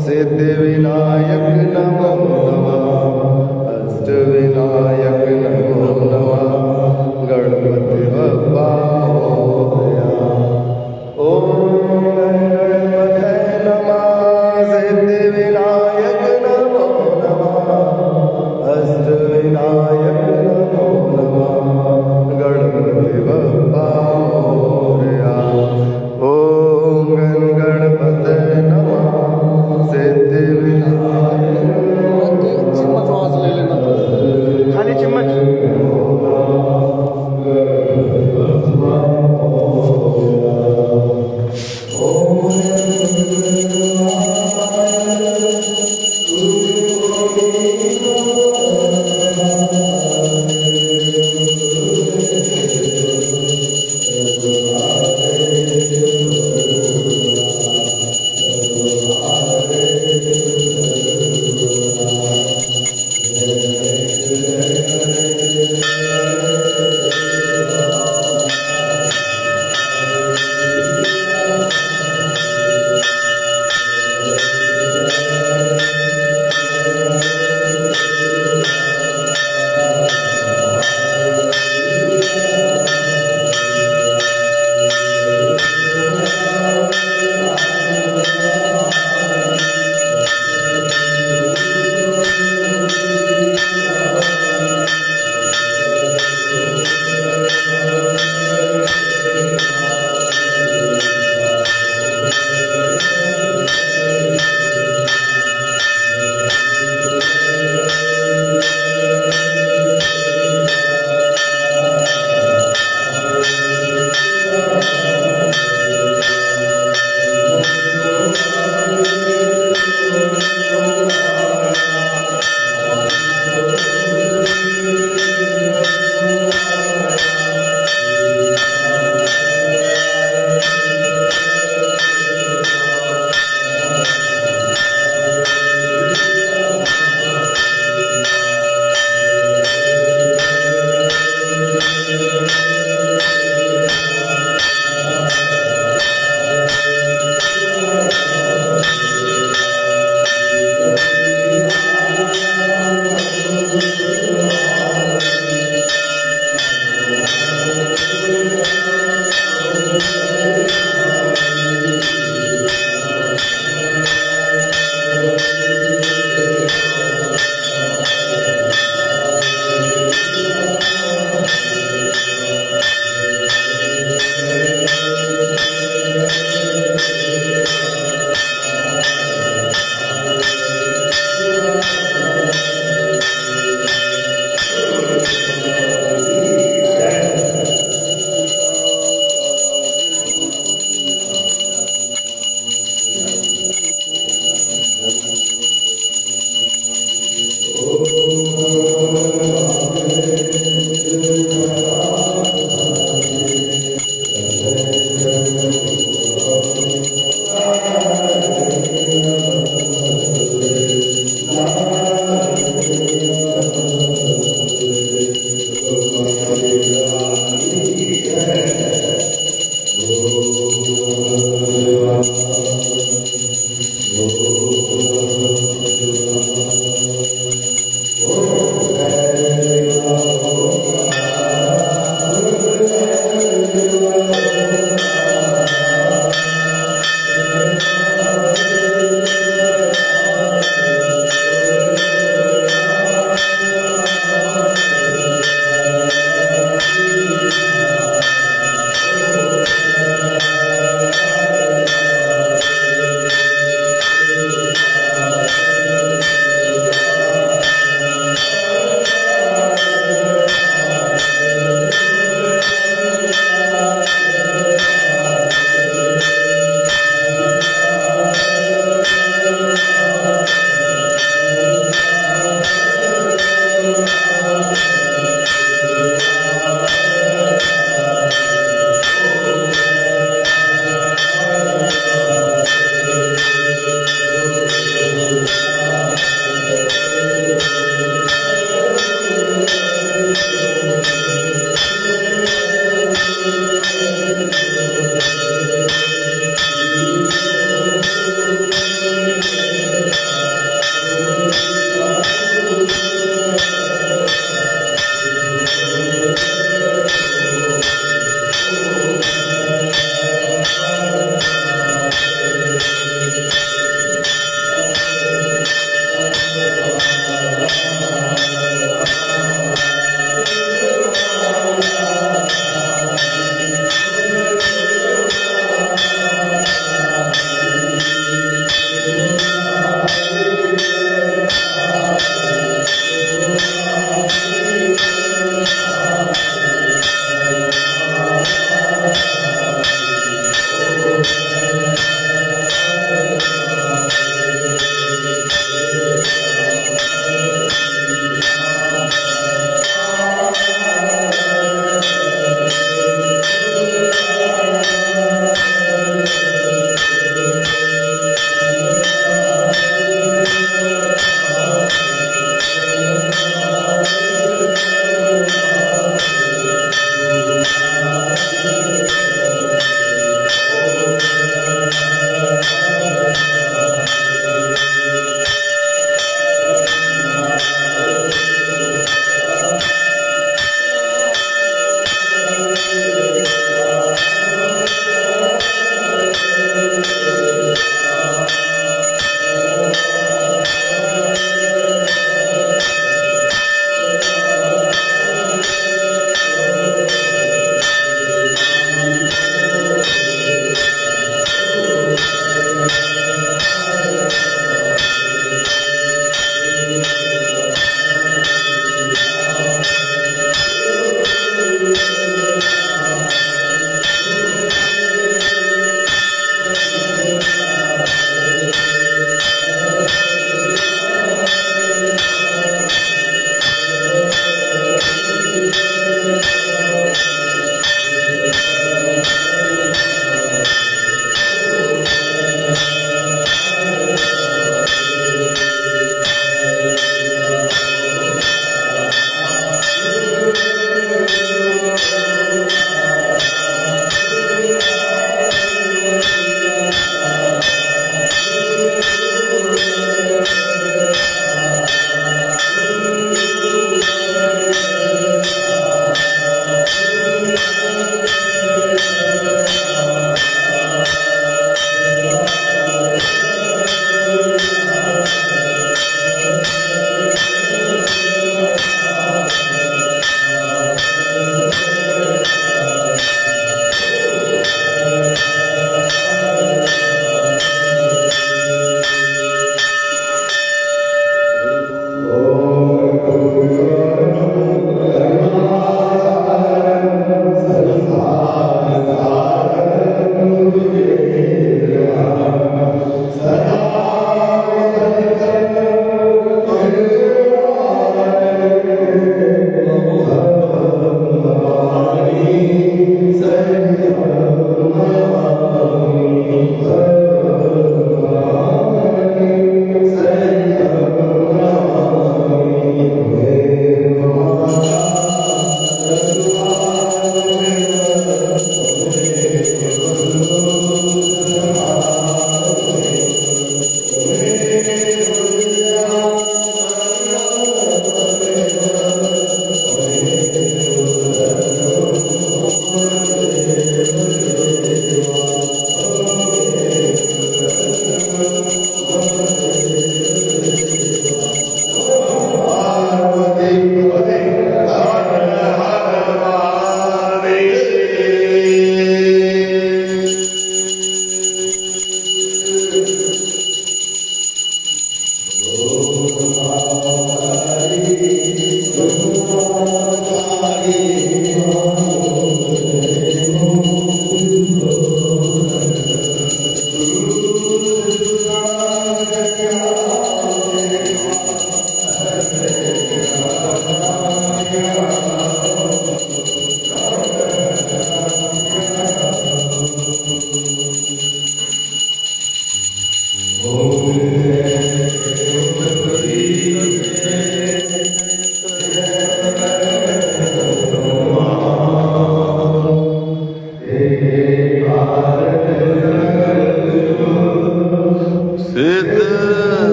सिद्धिविनायक नमो नमः, अष्टविनायक नमो नमः, गणपती बाप्पा मोरया. ओम गणपतये नमः. सिद्धिविनायक नमो नमः, अष्टविनायक नमो नमः, गणपती बाप्पा मोरया. ओम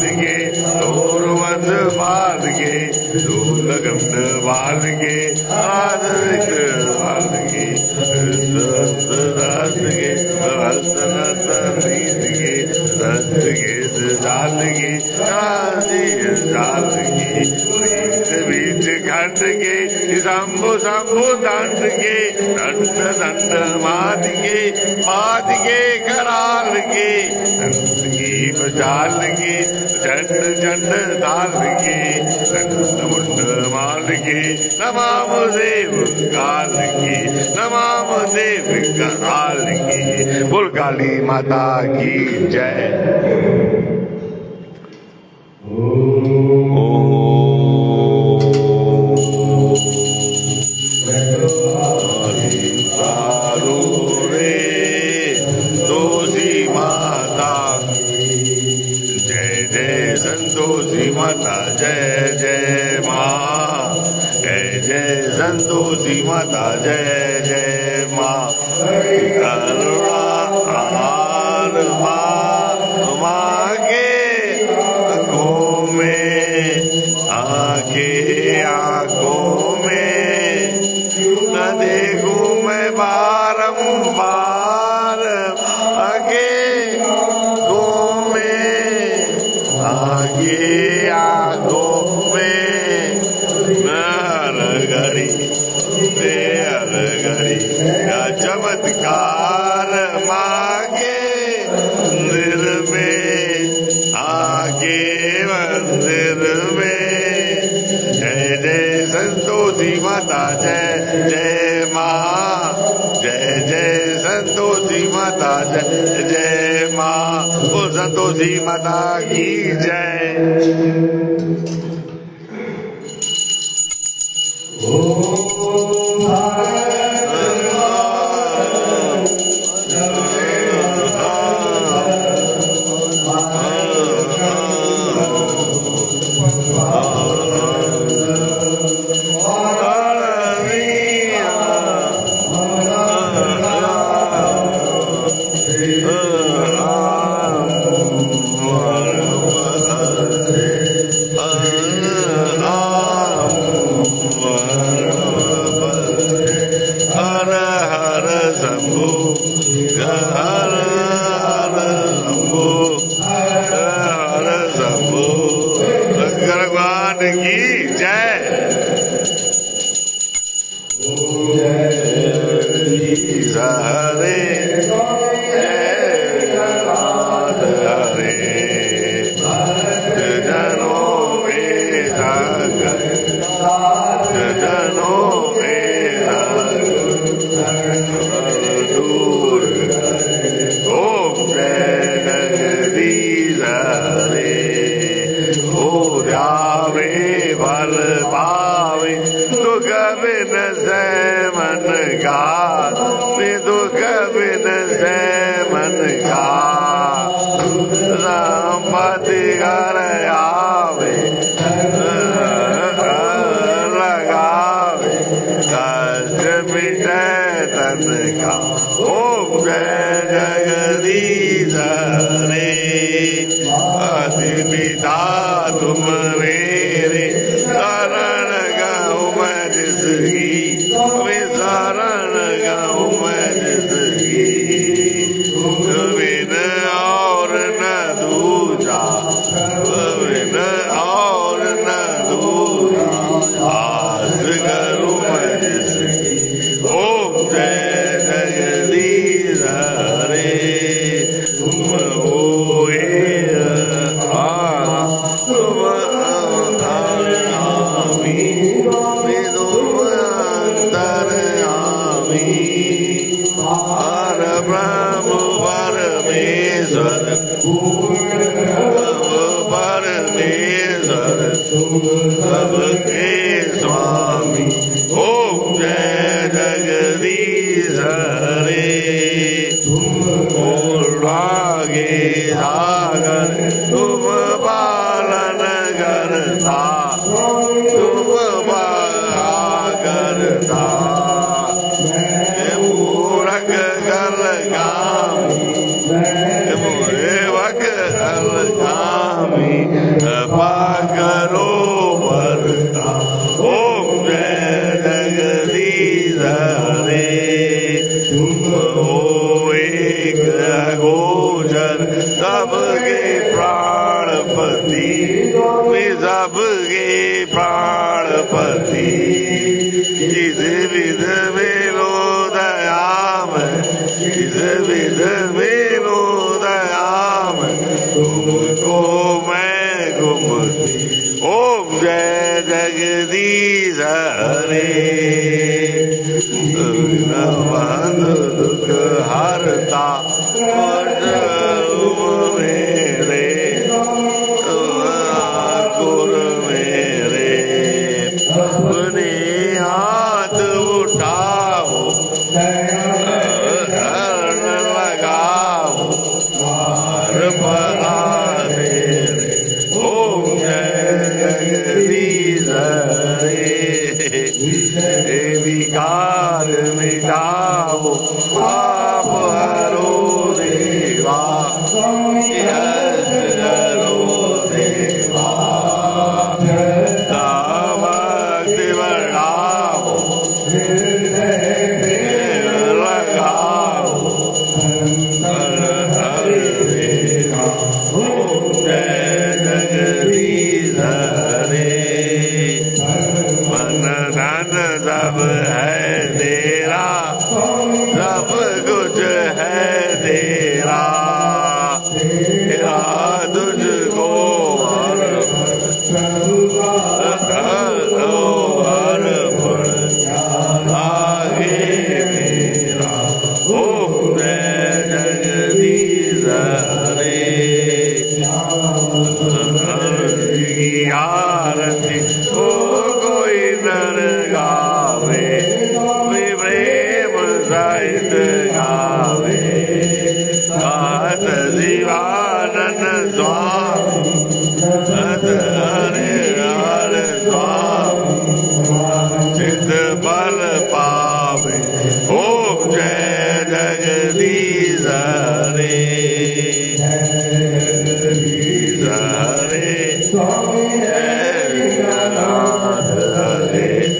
गे गौरवंश बाल गे दूलगंड बाल गे आदरिक बाल गे रस गे रस रस रीत गे रस गे जाल गे जाल गे रीत बीच खंड गे शंभु शंभु दंड गे दंड दंड माद गे कराल गे बजाल गे झंड झंड दाल गे दंड मुंड माल गे नमाम देव काल गे नमाम देव काल गे बोल काली माता की जय। संतोषी माता जय जय माँ जय जय संतोषी माता जय जय माँ करुणा आन माँ के आँखों में न देखूं मैं बारंबार आगे आगे आगो में हर घड़ी का चमत्कार मांगे मंदिर में आगे मंदिर में जय जय संतोषी माता जय जय माँ जय जय संतोषी माता जय जय माँ बोल संतोषी माता की जय। स्वामी कृपा करो भरता ओम जय जगदीश हरे ओ एक गोचर सबके प्राणपति में सबके प्राणपति जिस विध में लो दयाम जिस विध में लो दयाम तुमको मैं घुमती ओम जय जगदीश हरे दुख हरता मेरे कुर मेरे अपने हाथ उठाओ शरण लगाओ मार परा तेरे ओम जय जगदीश हरे विकार मिटाओ पाप हरो देवा यश हरो देवा भक्ति बढ़ाओ लगाओ हर देवा ओम जय जगदीश हरे मन धन सब है तेरा सब कुछ है तेरा तेरा तुझको आगे मेरा ओम जय जगदीश हरे आरती ओ कोई नर गावे प्रेम सहित गावे गात शिवानंद स्वामी हरे हर स्वामी चित बल पावे ओम जय जगदीश हरे हरे जय जगन्नाथ हरे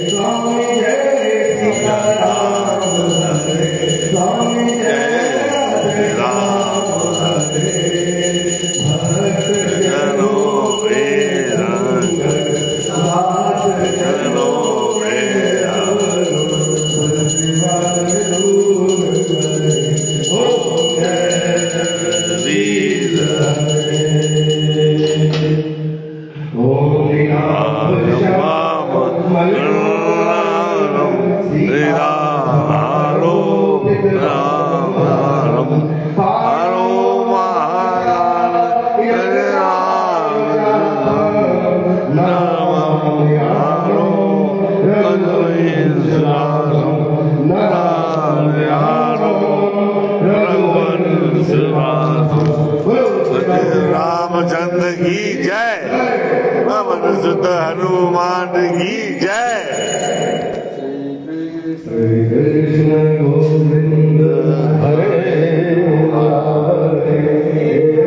रामचंद्र की जय पवन सुत हनुमान की जय श्री कृष्ण गोविंद हरे हरे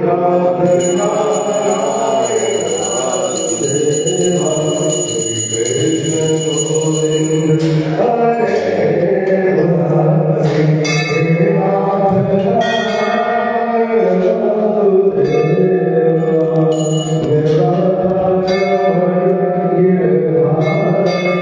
राधे Hare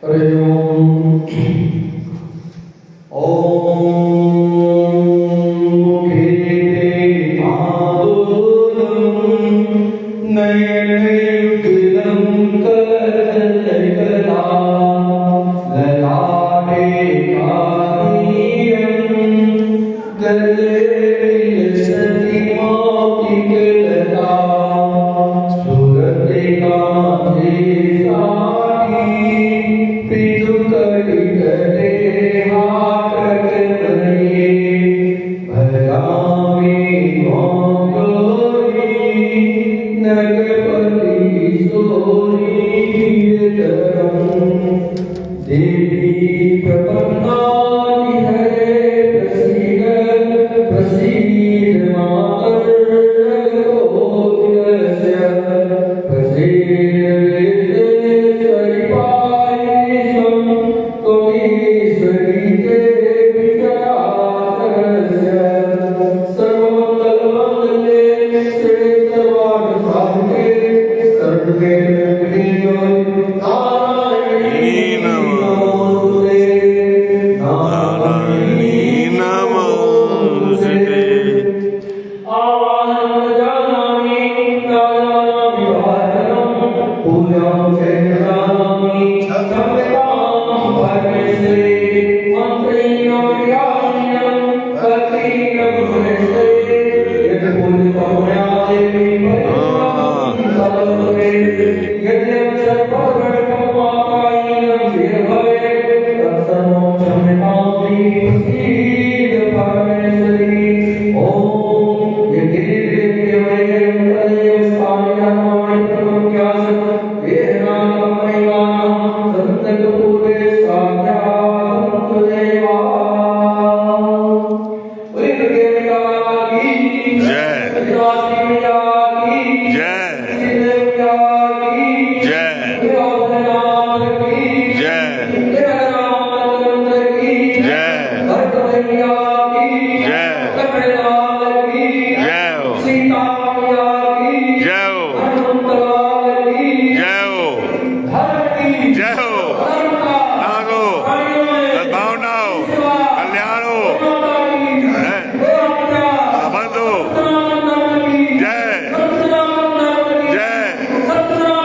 हरि ओम ओम खेते माधुरम नयनयुगलं कलकला ललाटे कानीयं गले सती मापिकलता सुरते कांधे साटी पितु कलिकटे हाटक बनिए भगामी मोगोरी नगपति सोनी कीर्तनम देवी प्रपन्नानि हरे प्रसीद प्रसीद मातर जगतोऽखिलस्य प्रसीद विद्येश्वरि पायिषं त्वमीश्वरि देवि चराचरस्य सर्वमङ्गलमङ्गले शिवे सर्वार्थसाधिके सर्वे नारायणी नमोस्तुते नारायणी नमोस्तुते आवाहनं जानामि जानामि भारतं पूजां च जानामि क्षम्यतां परमेश्वरे मन्त्रेण व्याख्यानं कथेनं सुरेश्वरे यत् पूजितमयादेवी परिवारं सर्वे यद्यं सर्वभृतं मातायं विर्भवे तत्सर्वं क्षम्यतां प्रसीद परमेश्वरी ॐ यज्ञेभ्यवयं तदेव स्थानियामानि प्रमुख्यास वेदनामयमानं सन्ततपूर्वे साध्यां तुदेवा वैद्यदेवता की जय। विलासी मैया की जय देवता की जय देवनाथ की जय देवनाथ की जय भक्तमैया की जय कपिलाल की जय हो सीता मैया की जय हो हनुमंतलाल की जय हो धरती जय हो नागो सद्भावना हो कल्याण हो बंधु जय जय जय जय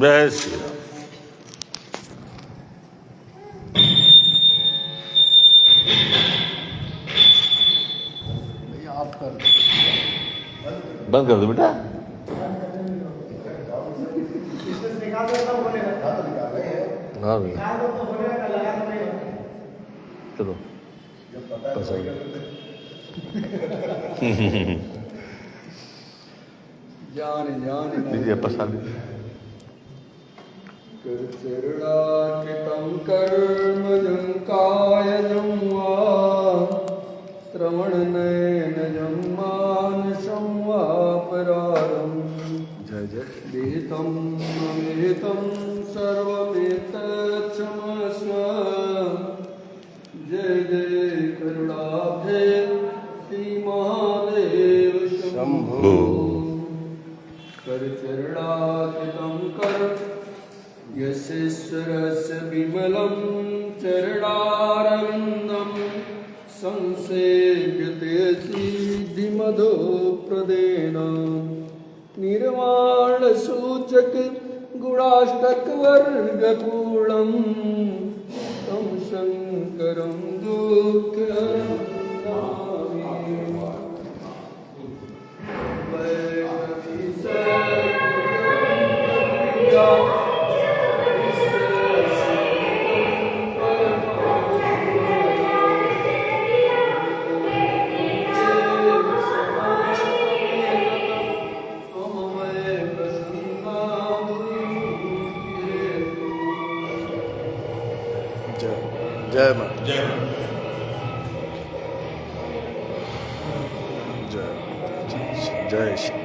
जय श्री राम। बंद कर दो बेटा. हाँ भैया चलो जान जान लीजिए पसा लीजिए. चरणार्पितं कर्मजं कायजं वा श्रवणनयनजं मानसं वापरारम् जय जय. विहितं अविहितं सर्वमेतत्क्षमस्व जय जय करुणाब्धे श्रीमहादेव शम्भो करचरणार्पितं कर यशेश्वरस्य विमलं चरणारविन्दं संसेव्यते सिद्धिमधोप्रदेन निर्वाणसूचक गुणाष्टकवर्गपूर्णं तं शङ्करं दुःखहरं जय माता. जय जय जय श्री